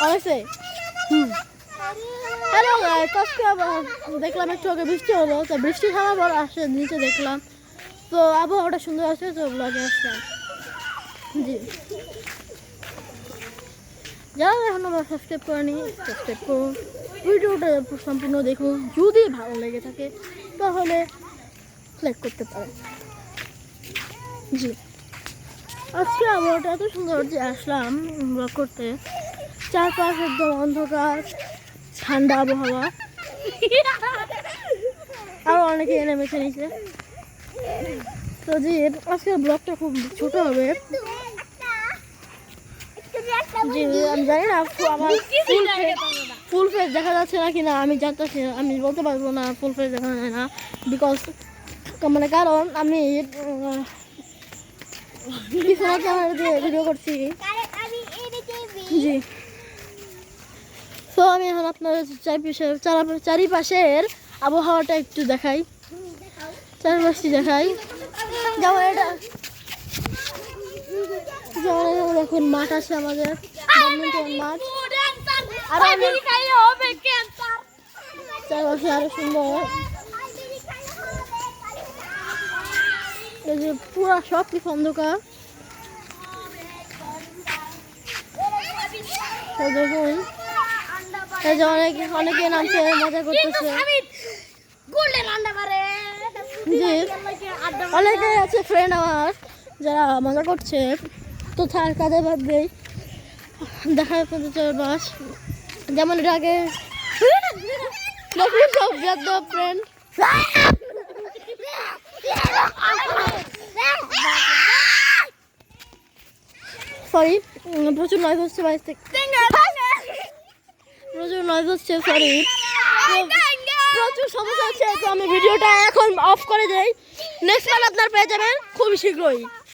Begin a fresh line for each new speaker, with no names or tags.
অনেকে hello guys, আজকে আবার দেখলাম একটু আগে বৃষ্টি হলো, তো বৃষ্টি থামার পর আসে নিচে দেখলাম তো আবহাওয়াটা সুন্দর আছে, তো ব্লগে আসলাম। জি, যারা এখন আবার সাবস্ক্রাইব করেনি সাবস্ক্রাইব করুন, ভিডিওটা সম্পূর্ণ দেখুন, যদি ভালো লেগে থাকে তাহলে লাইক করতে পারেন। জি, আজকে আবহাওয়াটা এত সুন্দর যে আসলাম ব্লগ করতে, চারপাশ একদম অন্ধকার, ঠান্ডা আবহাওয়া, আরও অনেকে নেমেছে নিচে। তো জি, আজকের ব্লগটা খুব ছোট হবে। জি, আমি জানি না আমার ফুল ফেস দেখা যাচ্ছে না কিনা, আমি জানতেছি না, আমি বলতে পারবো না ফুল ফেস দেখা যায় না, বিকজ মানে কারণ আমি পিছনে ক্যামেরা দিয়ে ভিডিও করছি। জি, তো আমি এখন আপনাদের চারিপাশের আবহাওয়াটা একটু দেখাই, চারিপাশটি দেখাই। যেমন এটা, যেমন এখানে দেখুন মাঠ আছে আমাদের, ব্যাডমিন্টন মাঠ, আরো চারপাশে আরো সুন্দর, এই যে পুরা সব কিছু অন্ধকার। দেখুন এই যে অনেকে নামছে, মজা করতেছে। জি, অনেকে আছে ফ্রেন্ড আমার যারা মজা করছে, তো তার কাজে বাদ দেই দেখা করতে চারপাশ। যেমন এর আগে সব ফ্রেন্ড সরি, প্রচুর নয়েজ হচ্ছে বাইরে থেকে, প্রচুর নয়েজ হচ্ছে, সরি, প্রচুর সমস্যা হচ্ছে। তো আমি ভিডিওটা এখন অফ করে দেই, নেক্সট বার আপনার পেয়ে যাবেন খুবই শীঘ্রই।